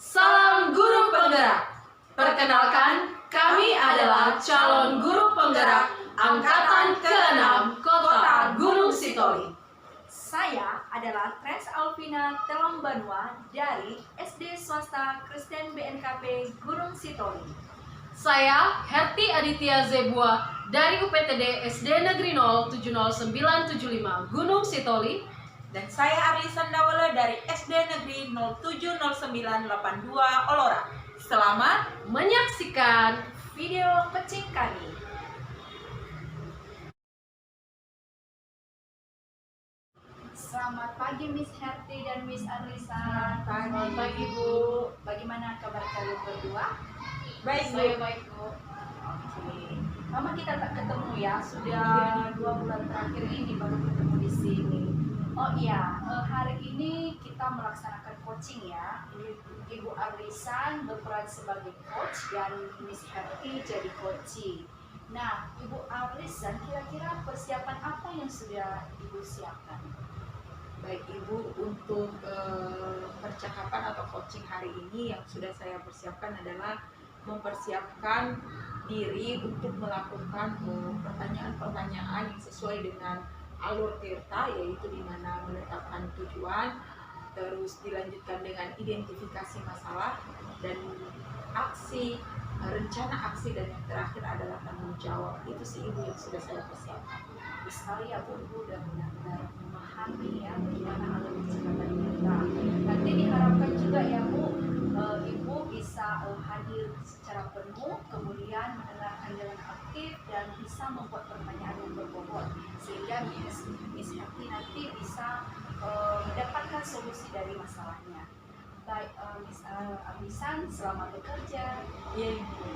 Salam Guru Penggerak. Perkenalkan, kami adalah calon guru penggerak Angkatan ke-6 Kota Gunung Sitoli. Saya adalah Trans Alvina Telambanua dari SD Swasta Kristen BNKP Gunung Sitoli. Saya Herti Aditya Zebua dari UPTD SD Negeri 070975 Gunung Sitoli. Dan saya Arli Sandawala dari SD Negeri 070982 Olora. Selamat menyaksikan video kecil kami. Selamat pagi Miss Herti dan Miss Arlisa. Selamat pagi Bu. Bagaimana kabar kalian berdua? baik Bu. Saya baik Bu. Oke. Lama kita tak ketemu ya, sudah 2 bulan terakhir ini baru ketemu di sini. Oh iya, hari ini kita melaksanakan coaching ya. Ibu Arlisan berperan sebagai coach dan Miss Herti jadi coaching. Nah, Ibu Arlisan, kira-kira persiapan apa yang sudah Ibu siapkan? Baik Ibu, untuk percakapan atau coaching hari ini yang sudah saya persiapkan adalah mempersiapkan diri untuk melakukan pertanyaan-pertanyaan yang sesuai dengan alur Tirta, yaitu di mana menetapkan tujuan, terus dilanjutkan dengan identifikasi masalah dan aksi, rencana aksi, dan yang terakhir adalah tanggung jawab. Itu sih Ibu yang sudah saya persiapkan. Sekali ya Bu, Ibu udah benar-benar memahami ya bagaimana alur percakapan kita. Nanti diharapkan juga ya Bu, Ibu bisa hadir secara penuh, kemudian mendengarkan dengan aktif dan bisa membuat pertanyaan yang berbobot sehingga Miss Herti nanti bisa mendapatkan solusi dari masalahnya. Baik, Miss Arlisan, selamat bekerja. Iya Ibu.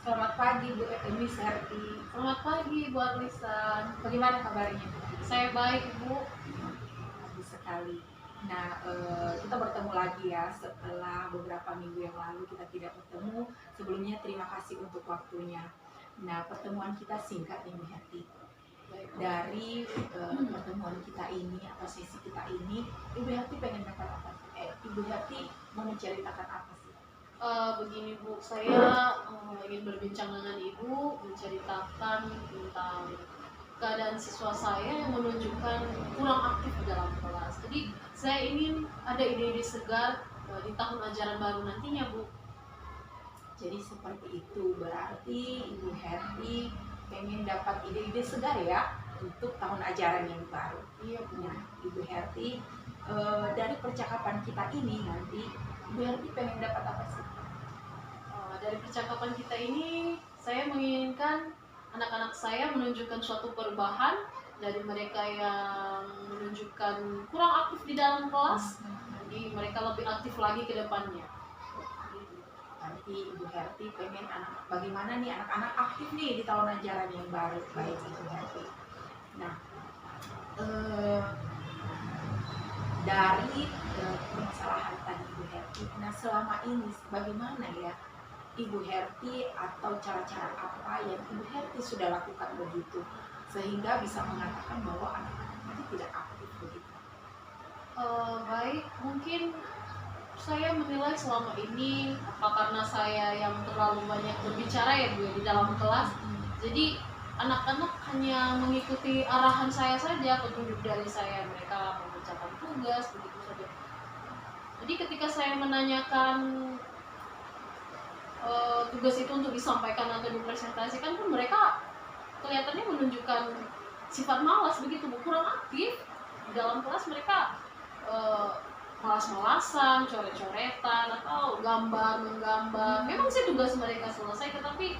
Selamat pagi Bu Miss Herti. Selamat pagi Bu Arlisan. Bagaimana kabarnya? Saya baik Bu. Bagus sekali. Nah, kita bertemu lagi ya setelah beberapa minggu yang lalu kita tidak bertemu. Sebelumnya terima kasih untuk waktunya. Nah, pertemuan kita singkat nih Bu Herti. Dari pertemuan kita ini atau sesi kita ini, Ibu Herti pengen dapat apa? Ibu Herti mau menceritakan apa sih? Begini Bu, saya ingin berbincang dengan Ibu, menceritakan tentang keadaan siswa saya yang menunjukkan kurang aktif di dalam kelas. Jadi saya ingin ada ide-ide segar di tahun ajaran baru nantinya Bu. Jadi seperti itu, berarti Ibu Herti pengen dapat ide-ide segar ya untuk tahun ajaran yang baru. Iya Bu. Nah, Ibu Herti, dari percakapan kita ini nanti Ibu Herti pengen dapat apa sih? Dari percakapan kita ini, saya menginginkan anak-anak saya menunjukkan suatu perubahan dari mereka yang menunjukkan kurang aktif di dalam kelas, jadi mereka lebih aktif lagi ke depannya. Nanti Ibu Herti pengen bagaimana nih anak-anak aktif nih di tahun ajaran yang baru. Baik Ibu Herti. Nah, dari permasalahan tadi Ibu Herti, nah selama ini bagaimana ya Ibu Herti atau cara-cara apa yang Ibu Herti sudah lakukan begitu sehingga bisa mengatakan bahwa anak-anak itu tidak aktif begitu? Baik, mungkin saya menilai selama ini apa karena saya yang terlalu banyak berbicara ya Bu di dalam kelas, jadi anak-anak hanya mengikuti arahan saya saja, petunjuk dari saya, mereka mengerjakan tugas begitu saja. Jadi ketika saya menanyakan tugas itu untuk disampaikan atau dipresentasikan pun mereka kelihatannya menunjukkan sifat malas begitu Bu, kurang aktif di dalam kelas. Mereka malas-malasan, coret-coretan atau menggambar. Memang sih tugas mereka selesai, tetapi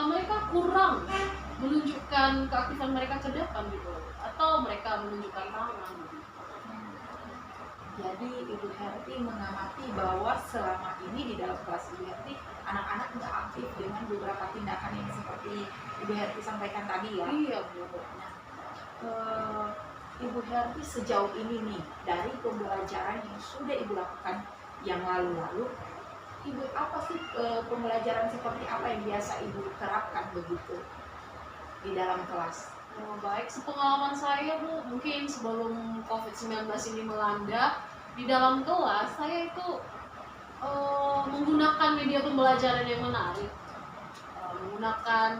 mereka kurang menunjukkan keaktifan mereka ke depan gitu, atau mereka menunjukkan tangan gitu. Jadi Ibu Herti mengamati bahwa selama ini di dalam kelas Ibu Herti anak-anak tidak aktif dengan beberapa tindakan yang seperti Ibu Herti sampaikan tadi ya. Iya Bu. Nah, Ibu Herti sejauh ini nih dari pembelajaran yang sudah Ibu lakukan yang lalu-lalu, Ibu apa sih pembelajaran seperti apa yang biasa Ibu terapkan begitu di dalam kelas? Oh, baik, sepengalaman saya Bu, mungkin sebelum COVID-19 ini melanda, di dalam kelas saya itu menggunakan media pembelajaran yang menarik, menggunakan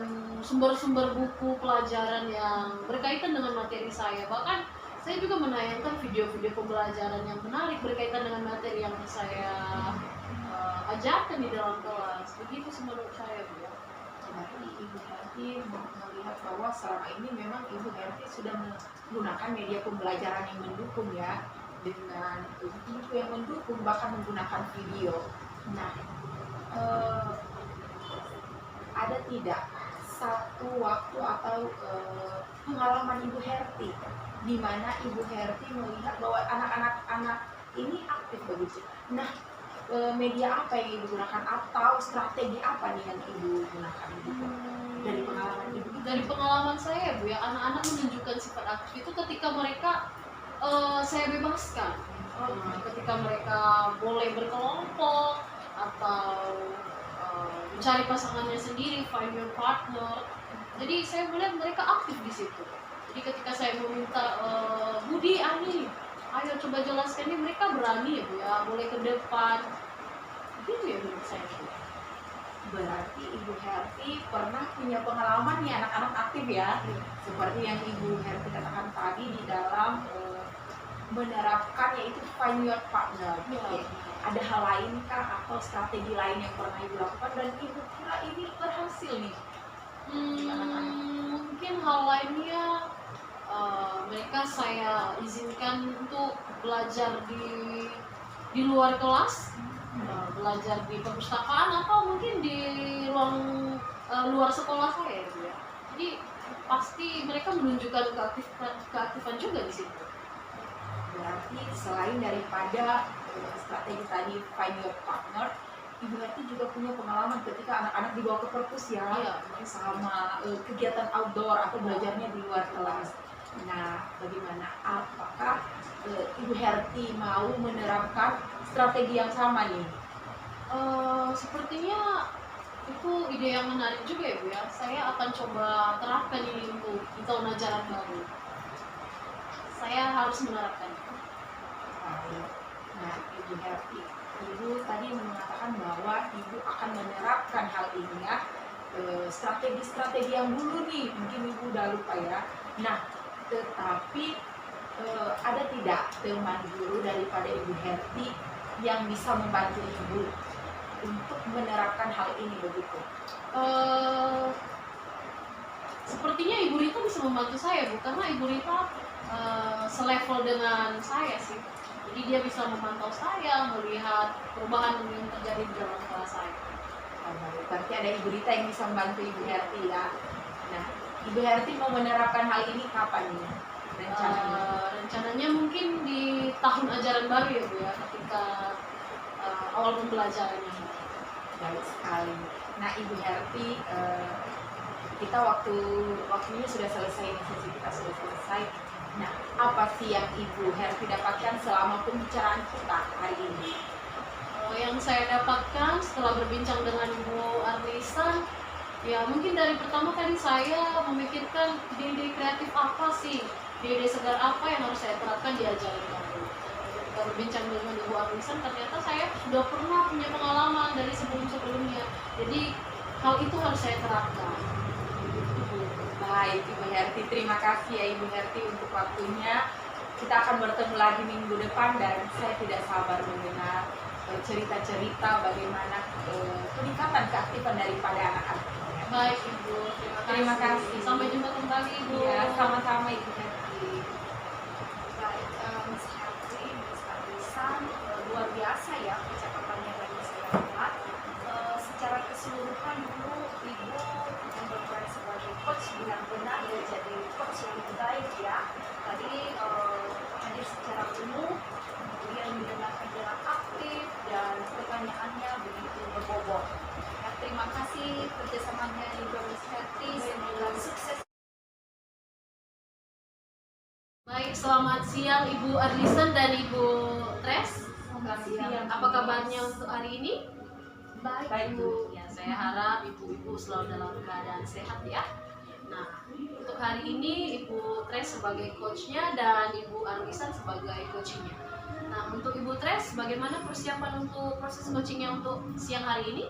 sumber-sumber buku pelajaran yang berkaitan dengan materi saya. Bahkan saya juga menayangkan video-video pembelajaran yang menarik berkaitan dengan materi yang saya ajarkan di dalam kelas. Begitu sih menurut saya Bu ya. Berarti Ibu Herti melihat bahwa selama ini memang Ibu Herti sudah menggunakan media pembelajaran yang mendukung ya, dengan buku yang mendukung, bahkan menggunakan video. Nah, ada tidak satu waktu atau pengalaman Ibu Herti di mana Ibu Herti melihat bahwa anak-anak ini aktif begitu? Nah, media apa yang Ibu gunakan atau strategi apa nih yang Ibu gunakan gitu? Dari pengalaman Ibu? Dari pengalaman saya Bu ya, anak-anak menunjukkan sifat aktif itu ketika mereka saya bebaskan. Ketika mereka boleh berkelompok atau mencari pasangannya sendiri, find your partner. Jadi saya melihat mereka aktif di situ. Jadi ketika saya meminta Budi, Ani, ayo coba jelaskan ini, mereka berani ya Bu ya, boleh ke depan. Gitu ya menurut saya. Berarti Ibu Herti pernah punya pengalaman nih anak-anak aktif ya, seperti yang Ibu Herti katakan tadi di dalam menerapkan yaitu find your partner. Ya. Ada hal lainkah atau strategi lain yang pernah Ibu lakukan dan Ibu kira ini berhasil nih? Mungkin hal lainnya mereka saya izinkan untuk belajar di luar kelas, belajar di perpustakaan atau mungkin di ruang luar sekolah saya gitu ya. Jadi pasti mereka menunjukkan keaktifan juga di situ. Berarti selain daripada strategi tadi find your partner, Ibu Herti juga punya pengalaman ketika anak-anak dibawa ke perpus ya, Iya. sama kegiatan outdoor atau belajarnya di luar kelas. Nah, bagaimana? Apakah Ibu Herti mau menerapkan strategi yang sama nih? Sepertinya itu ide yang menarik juga ya Bu ya. Saya akan coba terapkan ini untuk di tahun ajaran baru. Saya harus menerapkan. Nah, Ibu Herti, Ibu tadi mengatakan bahwa Ibu akan menerapkan hal ini ya, strategi-strategi yang dulu nih, mungkin Ibu udah lupa ya. Nah, tetapi ada tidak teman guru daripada Ibu Herti yang bisa membantu Ibu untuk menerapkan hal ini begitu? Sepertinya Ibu Rita bisa membantu saya Bu, karena Ibu Rita selevel dengan saya sih. Jadi dia bisa memantau saya, melihat perubahan yang terjadi di dalam kelas saya. Berarti ada Ibu Rita yang bisa membantu Ibu Herti ya. Nah, Ibu Herti mau menerapkan hal ini kapan nih rencananya? Rencananya mungkin di tahun ajaran baru ya Bu ya, ketika awal pembelajarannya. Baik sekali. Nah, Ibu Herti, kita waktunya sudah selesai, sesi kita sudah selesai. Nah, apa sih yang Ibu Herti dapatkan selama pembicaraan kita hari ini? Yang saya dapatkan setelah berbincang dengan Ibu Arlisan, ya mungkin dari pertama tadi saya memikirkan ide-ide kreatif apa sih, ide-ide segar apa yang harus saya terapkan di ajaran baru. Ketika berbincang dengan Ibu Arlisan, ternyata saya sudah pernah punya pengalaman dari sebelum-sebelumnya. Jadi hal itu harus saya terapkan. Baik, Ibu Herti, terima kasih ya Ibu Herti untuk waktunya. Kita akan bertemu lagi minggu depan dan saya tidak sabar mendengar cerita-cerita bagaimana peningkatan keaktifan daripada anak-anak. Baik Ibu, Terima kasih. Sampai jumpa kembali Ibu. Ya, sama-sama Ibu Herti. Baik, Miss Herti, Miss Arlisan, luar biasa ya percakapannya tadi saya lihat. Secara keseluruhan dulu Ibu yang berperan sebagai coach benar-benar ya jadi coach yang baik ya. Tadi hadir secara umum, kemudian mendengarkan dengan aktif dan pertanyaannya begitu berbobot. Nah, terima kasih kerjasamanya Ibu Miss Herti, semoga sukses. Baik, selamat siang Ibu Arlisan dan Ibu Tres. Selamat siang. Apa kabarnya untuk hari ini? Baik, Baik, Bu. Ya, saya harap ibu-ibu selalu dalam keadaan sehat ya. Nah, untuk hari ini Ibu Tres sebagai coachnya dan Ibu Arwisan sebagai coachingnya. Nah, untuk Ibu Tres, bagaimana persiapan untuk proses coachingnya untuk siang hari ini?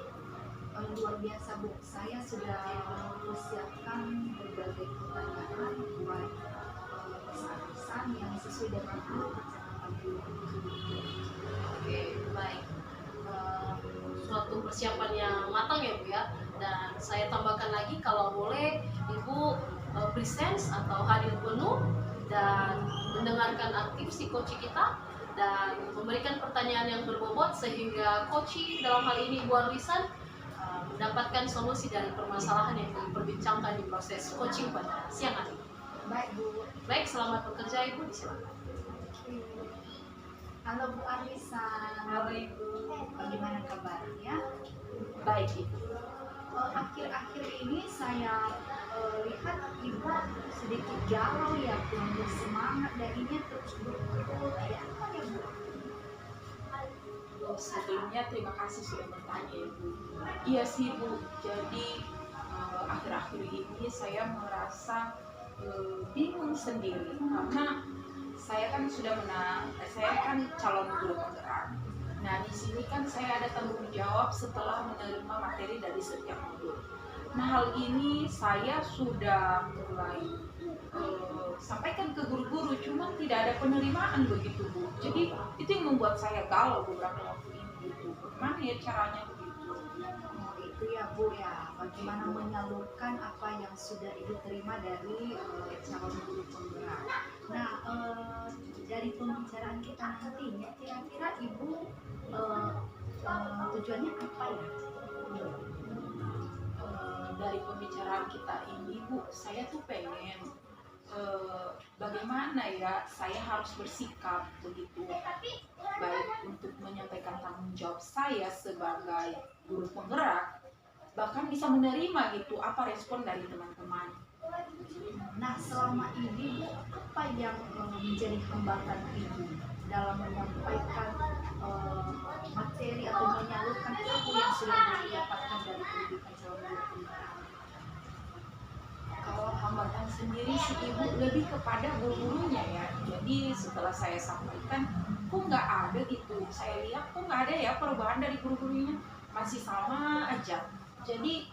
Luar biasa Bu, saya sudah mempersiapkan berbagai pertanyaan baik pesan-pesan yang sesuai dengan pencapaian diri. Oke, baik. Suatu persiapan yang matang ya Bu ya. Dan saya tambahkan lagi kalau boleh Ibu presence atau hadir penuh dan mendengarkan aktif si coach kita dan memberikan pertanyaan yang berbobot sehingga coach dalam hal ini Ibu Arwisan mendapatkan solusi dari permasalahan yang diperbincangkan di proses coaching pada siang hari. Baik Bu. Baik, selamat bekerja Ibu, disilakan. Halo Bu Arwisan. Halo Ibu. Bagaimana kabarnya? Baik Ibu. Akhir-akhir ini saya lihat Ibu sedikit galau ya, kurang bersemangat darinya terus berkerut. Ada apa ya Bu? Sebelumnya terima kasih sudah bertanya Ibu. Iya sih Bu, jadi akhir-akhir ini saya merasa bingung sendiri karena saya kan saya kan calon guru penggerak. Nah di sini kan saya ada tanggung jawab setelah menerima materi dari setiap modul. Nah hal ini saya sudah mulai sampaikan ke guru-guru, cuma tidak ada penerimaan begitu Bu. Jadi itu yang membuat saya galau beberapa waktu ini gitu. Bagaimana ya caranya begitu? Itu ya Bu ya, bagaimana menyalurkan apa yang sudah Ibu terima dari calon guru penggerak. Nah, dari pembicaraan kita nantinya, kira-kira Ibu tujuannya apa ya? Dari pembicaraan kita ini Bu, saya tuh pengen bagaimana ya saya harus bersikap begitu baik untuk menyampaikan tanggung jawab saya sebagai guru penggerak, bahkan bisa menerima gitu apa respon dari teman-teman. Nah, selama ini Bu, apa yang menjadi hambatan Ibu dalam menyampaikan materi atau menyalurkan ilmu yang sudah didapatkan dari pendidikan calon guru penggerak? Kalau hambatan sendiri sih Ibu lebih kepada guru-gurunya ya. Jadi setelah saya sampaikan, kok nggak ada gitu. Saya lihat kok nggak ada ya perubahan dari guru-gurunya, masih sama aja. Jadi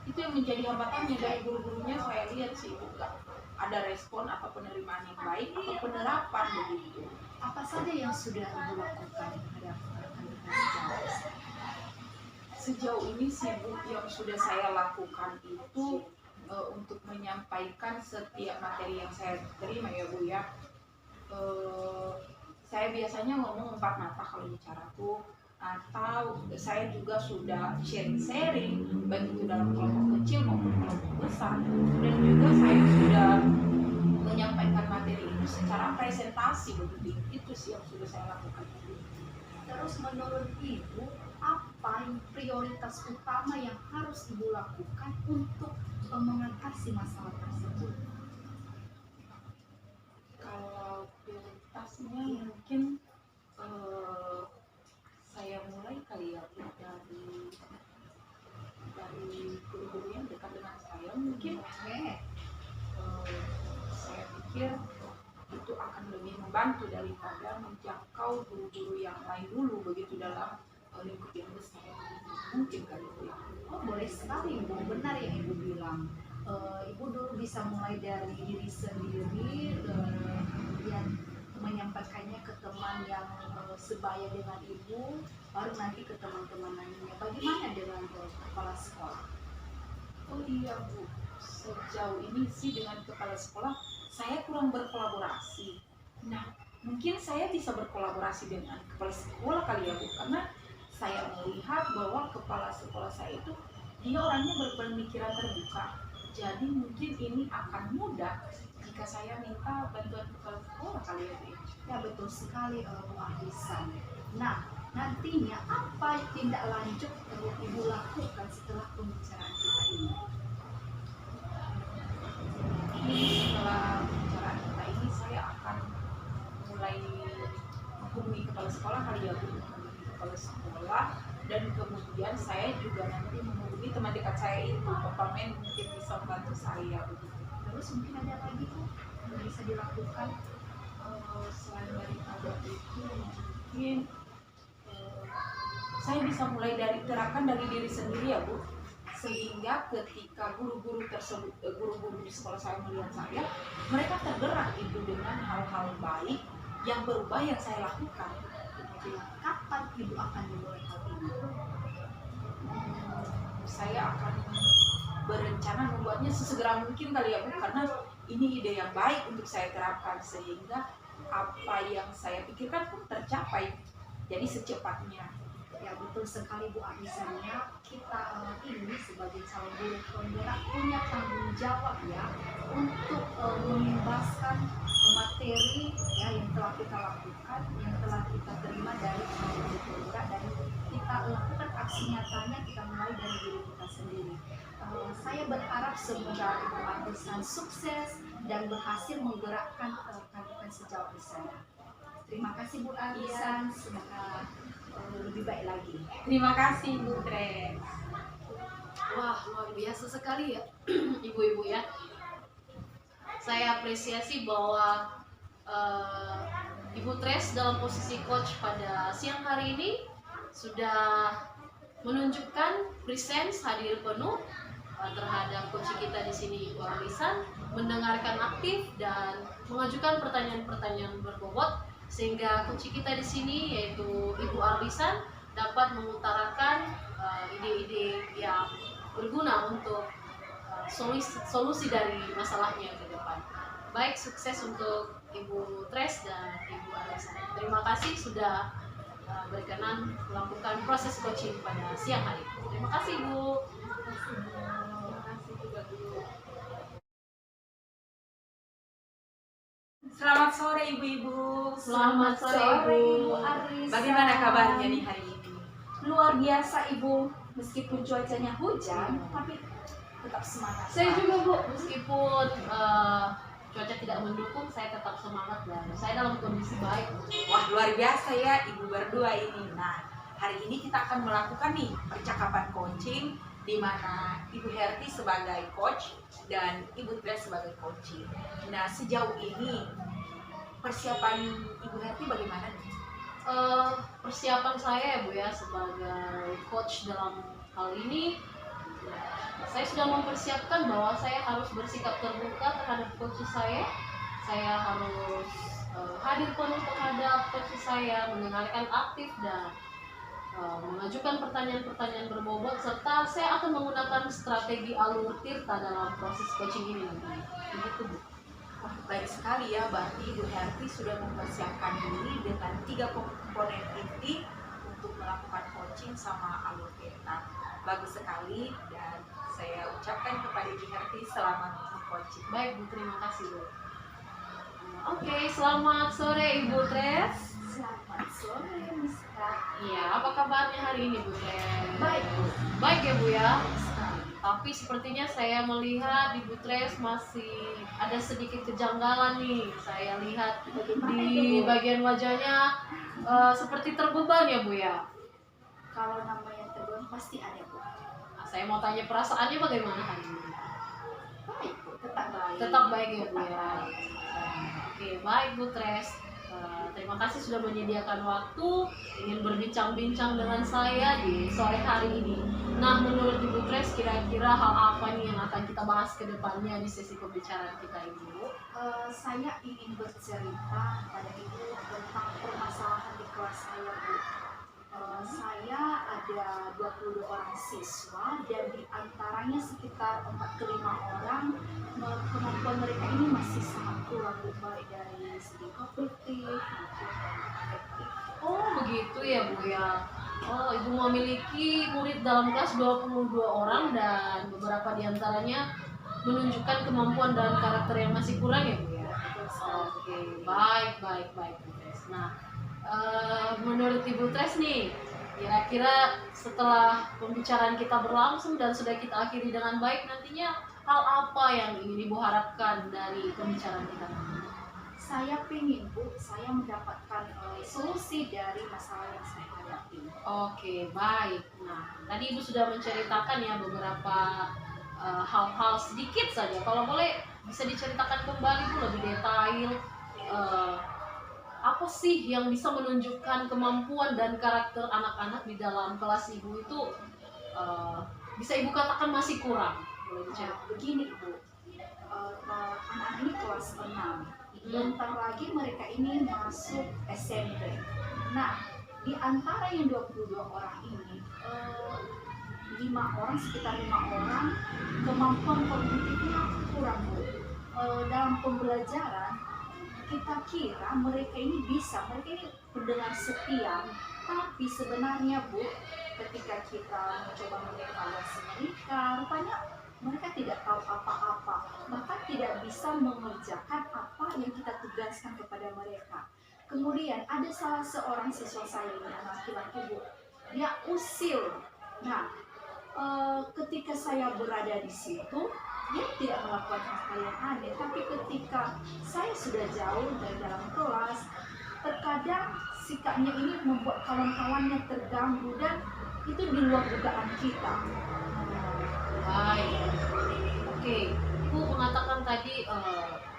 itu yang menjadi hambatannya dari guru-gurunya. Saya lihat sih Ibu nggak ada respon atau penerimaan yang baik atau penerapan begitu. Apa saja yang sudah Ibu lakukan terhadap rekan-rekan sejauh? Sejauh ini sih Bu, yang sudah saya lakukan itu untuk menyampaikan setiap materi yang saya terima ya Bu ya. Saya biasanya ngomong 4 mata kalau bicara tuh, atau saya juga sudah sharing baik itu dalam kelompok kecil maupun kelompok besar, dan juga saya sudah menyampaikan materi itu secara presentasi begitu. Itu sih yang sudah saya lakukan. Terus menurut Ibu, apa prioritas utama yang harus Ibu lakukan untuk mengatasi masalah tersebut? Kalau prioritasnya mungkin saya mulai kali ya dari guru-guru yang dekat dengan saya mungkin. Saya pikir itu akan lebih membantu daripada menjangkau guru-guru yang lain dulu begitu dalam lingkup yang besar. Mungkin kali itu ya. Oh, boleh sekali Ibu, benar yang Ibu bilang. Ibu dulu bisa mulai dari diri sendiri, kemudian menyampaikannya ke teman yang sebaya dengan Ibu, baru nanti ke teman-teman lainnya. Bagaimana dengan kepala sekolah? Oh iya Bu, sejauh ini sih dengan kepala sekolah saya kurang berkolaborasi. Nah, mungkin saya bisa berkolaborasi dengan kepala sekolah kali ya Bu, karena saya melihat bahwa kepala sekolah saya itu dia orangnya berpemikiran terbuka. Jadi mungkin ini akan mudah jika saya minta bantuan kepala sekolah kali ya Bu. Ya betul sekali Bu Arwisan. Nah, nantinya apa tindak lanjut yang Ibu lakukan setelah pembicaraan kita ini? Setelah pembicaraan kita ini saya akan mulai menghubungi kepala sekolah kali ya Bu, kepala sekolah, dan kemudian saya juga nanti menghubungi ini teman dekat saya itu Papa Men mungkin bisa membantu saya begitu. Terus mungkin ada lagi Bu yang bisa dilakukan Selain daripada itu mungkin saya bisa mulai dari terapkan dari diri sendiri ya Bu, sehingga ketika guru-guru tersebut guru-guru di sekolah saya melihat saya, mereka tergerak itu dengan hal-hal baik yang berubah yang saya lakukan. kapan Ibu akan memulai hal ini? Saya akan berencana membuatnya sesegera mungkin kali ya Bu, karena ini ide yang baik untuk saya terapkan sehingga apa yang saya pikirkan pun tercapai. Jadi secepatnya. Ya betul sekali Bu Anisannya, kita ini sebagai calon guru penggerak punya tanggung jawab ya untuk mengimbaskan materi ya yang telah kita lakukan, yang telah kita terima dari calon guru penggerak, dan kita lakukan aksi nyatanya, kita mulai dari diri kita sendiri. Saya berharap semoga Ibu Anisan sukses dan berhasil menggerakkan rekan-rekan sejauh di sana. Terima kasih Bu Anisan, semoga lebih baik lagi. Terima kasih Bu Tres. Wah, luar biasa sekali ya ibu-ibu ya. Saya apresiasi bahwa Ibu Tres dalam posisi coach pada siang hari ini sudah menunjukkan presence hadir penuh terhadap coach kita di sini Ibu Arlisan, mendengarkan aktif dan mengajukan pertanyaan-pertanyaan berbobot sehingga kunci kita di sini yaitu Ibu Arlisan dapat mengutarakan ide-ide yang berguna untuk solusi dari masalahnya ke depan. Baik, sukses untuk Ibu Tres dan Ibu Arlisan. Terima kasih sudah berkenan melakukan proses coaching pada siang hari. Terima kasih Bu. Terima kasih juga Bu. Selamat sore ibu-ibu. Selamat sore Ibu. Arlisan. Bagaimana kabarnya nih hari ini? Luar biasa Ibu, meskipun cuacanya hujan, tapi tetap semangat. Saya juga Bu, meskipun cuaca tidak mendukung, saya tetap semangat dan saya dalam kondisi baik. Wah, luar biasa ya ibu berdua ini. Nah, hari ini kita akan melakukan nih percakapan coaching di mana Ibu Herti sebagai coach dan Ibu Tres sebagai coaching. Nah, sejauh ini persiapan Ibu Herti bagaimana nih? Persiapan saya ya Bu ya sebagai coach dalam hal ini, saya sudah mempersiapkan bahwa saya harus bersikap terbuka terhadap coach saya harus hadir penuh terhadap coach saya, mendengarkan aktif dan mengajukan pertanyaan-pertanyaan berbobot, serta saya akan menggunakan strategi alur tirta dalam proses coaching ini nanti. Begitu Bu. Wah, baik sekali ya, berarti Ibu Herti sudah mempersiapkan diri dengan 3 komponen inti untuk melakukan coaching sama alur tirta. Bagus sekali dan saya ucapkan kepada Ibu Herti selamat coaching. Baik Bu, terima kasih Bu. Oke, selamat sore Ibu Tres. Selamat sore Miska. Iya, apa kabarnya hari ini Bu Tres? Baik Bu. Baik ya Bu ya. Tapi sepertinya saya melihat Ibu Tres masih ada sedikit kejanggalan nih. Saya lihat di bagian wajahnya seperti terbeban ya Bu ya. Kalau namanya terbang pasti ada Bu. Nah, saya mau tanya perasaannya bagaimana hari ini? Baik Bu, tetap baik. Tetap baik ya Bu ya. Oke, baik Bu Tres. Terima kasih sudah menyediakan waktu ingin berbincang-bincang dengan saya di sore hari ini. Nah, menurut Ibu Tres, kira-kira hal apa nih yang akan kita bahas ke depannya di sesi pembicaraan kita ini, Bu? Saya ingin bercerita pada Ibu tentang permasalahan di kelas saya Bu. Saya ada 22 orang siswa dan di antaranya sekitar 4 ke 5 orang kemampuan mereka ini masih sangat kurang baik dari segi kognitif maupun afektif. Oh, begitu ya Bu ya. Oh, Ibu memiliki murid dalam kelas 22 orang dan beberapa di antaranya menunjukkan kemampuan dan karakter yang masih kurang ya Bu ya. Oke, baik Bu Tres. Nah, menurut Ibu Tres nih, kira-kira setelah pembicaraan kita berlangsung dan sudah kita akhiri dengan baik, nantinya hal apa yang ingin Ibu harapkan dari pembicaraan kita nanti? saya pengen Bu, saya mendapatkan solusi dari masalah yang saya hadapi. Oke, baik. Nah, tadi Ibu sudah menceritakan ya beberapa hal-hal sedikit saja. Kalau boleh bisa diceritakan kembali Bu lebih detail. eh, Apa sih yang bisa menunjukkan kemampuan dan karakter anak-anak di dalam kelas Ibu itu bisa Ibu katakan masih kurang? Boleh diceritakan? Begini Bu, anak-anak ini kelas 6. Bentar lagi mereka ini masuk SMP. Nah, di antara yang 22 orang ini, 5 orang, sekitar 5 orang, kemampuan kognitifnya kurang Bu. Dalam pembelajaran, kita kira mereka ini bisa, mereka ini pendengar setia, tapi sebenarnya Bu, ketika kita mencoba mengevaluasi mereka, rupanya mereka tidak tahu apa-apa, bahkan tidak bisa mengerjakan apa yang kita tugaskan kepada mereka. Kemudian ada salah seorang siswa saya ini, anak laki-laki Bu, dia usil. Nah, ketika saya berada di situ, dia tidak melakukan hal yang aneh, tapi ketika saya sudah jauh dari dalam kelas, terkadang sikapnya ini membuat kawan-kawannya terganggu dan itu di luar dugaan kita. Baik. Oke, Ibu mengatakan tadi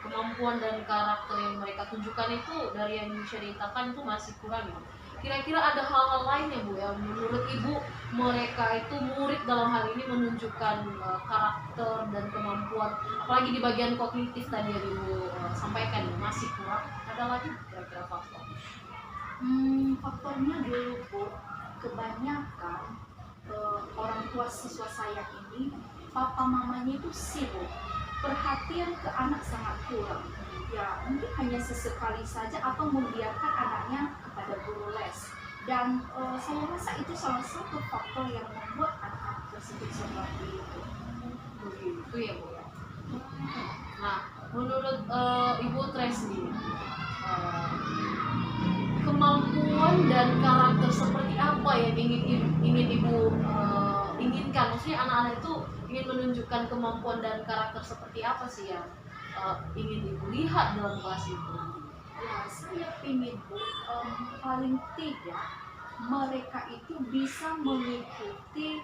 kemampuan dan karakter yang mereka tunjukkan itu dari yang diceritakan itu masih kurang ya. Kira-kira ada hal-hal lain ya Bu ya menurut Ibu mereka itu murid dalam hal ini menunjukkan karakter dan kemampuan apalagi di bagian kognitif tadi yang Ibu sampaikan ya, masih kurang. Ada lagi kira-kira faktor? Faktornya dulu Bu, kebanyakan orang tua siswa saya ini, papa mamanya itu sibuk, perhatian ke anak sangat kurang. Ya mungkin hanya sesekali saja atau membiarkan anaknya kepada guru les. Dan saya rasa itu salah satu faktor yang membuat anak tersebut seperti itu. Begitu ya Bu ya. Nah, menurut Ibu Tresni, kemampuan dan karakter seperti apa yang ingin Ibu inginkan? Maksudnya anak-anak itu ingin menunjukkan kemampuan dan karakter seperti apa sih yang ingin Ibu lihat dalam kelas itu? Ya, saya ingin Bu, paling tidak mereka itu bisa mengikuti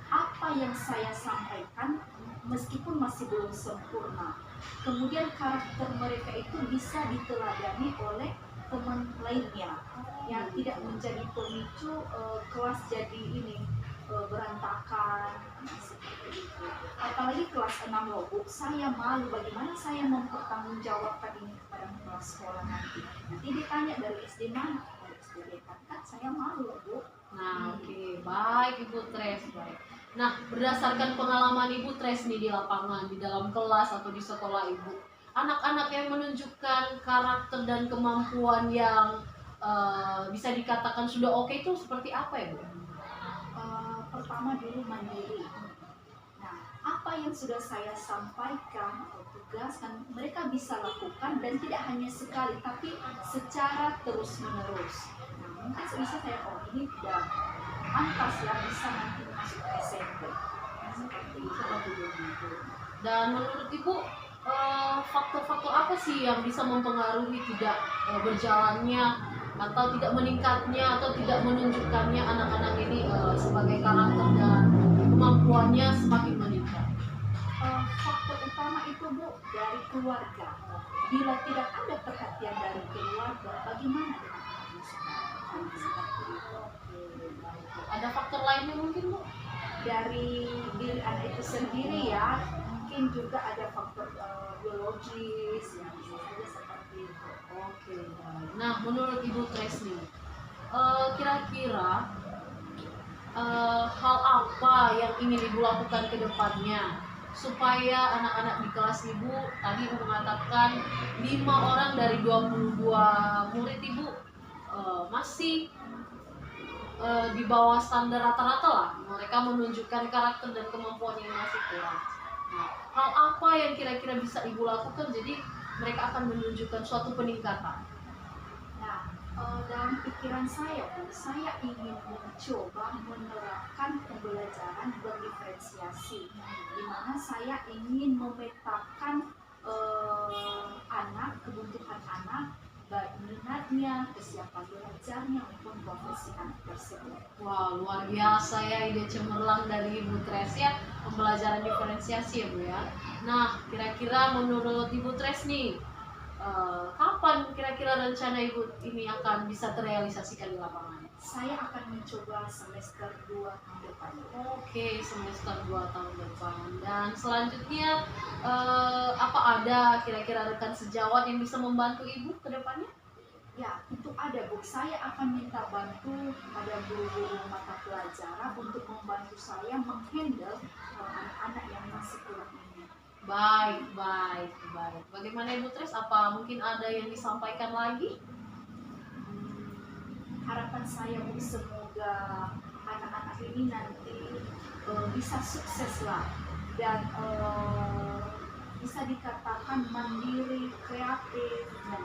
apa yang saya sampaikan meskipun masih belum sempurna. Kemudian karakter mereka itu bisa diteladani oleh teman lainnya yang tidak menjadi pemicu kelas jadi ini berantakan seperti itu. Apalagi kelas 6 loh Bu, saya malu bagaimana saya mempertanggungjawabkan ini kepada kepala sekolah nanti. Nanti ditanya dari SD mana, dari SD kan saya malu loh Bu. Nah, oke. Baik Ibu Tres, baik. Nah, berdasarkan pengalaman Ibu Tres nih di lapangan, di dalam kelas atau di sekolah Ibu, anak-anak yang menunjukkan karakter dan kemampuan yang bisa dikatakan sudah oke itu seperti apa ya Bu? Pertama dulu mandiri. Nah, apa yang sudah saya sampaikan atau tugaskan mereka bisa lakukan dan tidak hanya sekali tapi secara terus menerus. Nah, mungkin bisa saya ini tidak antas ya bisa nanti masuk SMP. Seperti itu. Dan menurut Ibu faktor-faktor apa sih yang bisa mempengaruhi tidak berjalannya atau tidak meningkatnya atau tidak menunjukkannya anak-anak ini sebagai karakter dan kemampuannya semakin meningkat? Faktor utama itu Bu dari keluarga. Bila tidak ada perhatian dari keluarga, bagaimana dengan anak seperti itu? Ada faktor lainnya mungkin Bu? Dari diri anak itu sendiri ya, mungkin juga ada faktor biologis yang bisa saja seperti itu. Oke, baik. Nah, menurut Ibu Tresni, kira-kira hal apa yang ingin Ibu lakukan ke depannya supaya anak-anak di kelas Ibu, tadi Ibu mengatakan 5 orang dari 22 murid Ibu masih di bawah standar rata-rata lah, mereka menunjukkan karakter dan kemampuan yang masih kurang. Nah, hal apa yang kira-kira bisa Ibu lakukan jadi mereka akan menunjukkan suatu peningkatan? Nah, dalam pikiran saya ingin mencoba menerapkan pembelajaran berdiferensiasi, di mana saya ingin memetakan minatnya, kesiapan belajarnya maupun profesi anak tersebut. Wah, luar biasa ya ide cemerlang dari Ibu Tres ya, pembelajaran diferensiasi ya Bu ya. Nah, kira-kira menurut Ibu Tres nih, kapan kira-kira rencana Ibu ini akan bisa terrealisasikan di lapangan? Saya akan mencoba semester 2 tahun depan. Oke, semester 2 tahun depan. Dan selanjutnya, apa ada kira-kira rekan sejawat yang bisa membantu Ibu ke depannya? Ya, itu ada Bu. Saya akan minta bantu pada guru-guru mata pelajaran untuk membantu saya menghandle anak-anak yang masih kurang ini. Baik, baik, baik. Bagaimana Ibu Tres? Apa mungkin ada yang disampaikan lagi? Harapan saya Bu, semoga anak-anak ini nanti bisa sukses lah dan bisa dikatakan mandiri, kreatif dan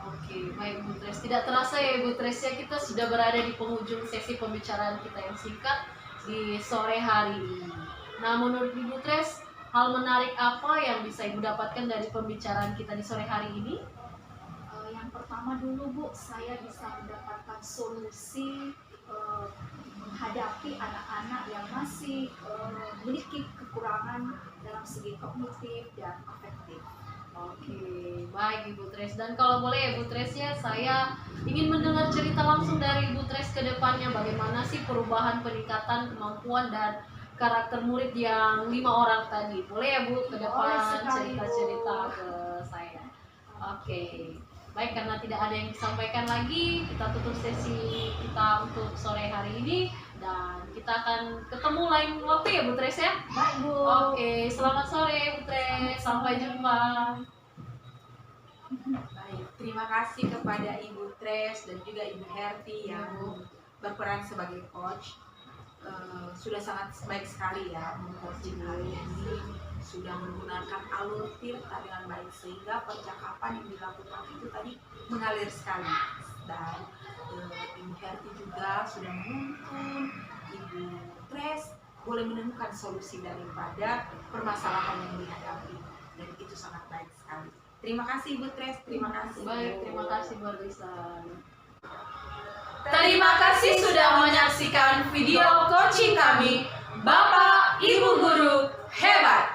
Oke, baik Bu Tres. Tidak terasa ya Ibu Tres ya, kita sudah berada di penghujung sesi pembicaraan kita yang singkat di sore hari ini. Nah, menurut Ibu Tres, hal menarik apa yang bisa Ibu dapatkan dari pembicaraan kita di sore hari ini? yang pertama dulu Bu, saya bisa mendapatkan solusi menghadapi anak-anak yang masih memiliki kekurangan dalam segi kognitif dan afektif. Oke, baik Ibu Tres. Dan kalau boleh Ibu Tres ya, saya ingin mendengar cerita langsung dari Ibu Tres ke depannya. Bagaimana sih perubahan peningkatan kemampuan dan karakter murid yang 5 orang tadi? Boleh ya Bu ke Boleh depan sekali, Bu. cerita-cerita ke saya. Oke, baik, karena tidak ada yang disampaikan lagi, kita tutup sesi kita untuk sore hari ini. Dan kita akan ketemu lain waktu ya Bu Tres ya. Baik Bu. Oke, selamat sore Bu Tres. Sampai jumpa. Baik, terima kasih kepada Ibu Tres dan juga Ibu Herti yang berperan sebagai coach. Sudah sangat baik sekali ya coaching hari ini, sudah menggunakan alur tirta dengan baik sehingga percakapan yang dilakukan itu tadi mengalir sekali. Dan Ibu Herti juga sudah menuntun Ibu Tres boleh menemukan solusi daripada permasalahan yang dihadapi, dan itu sangat baik sekali. Terima kasih Ibu Tres, terima kasih. Baik, terima kasih Bu Lisan. Terima kasih sudah menyaksikan video coaching kami. Bapak Ibu Guru hebat.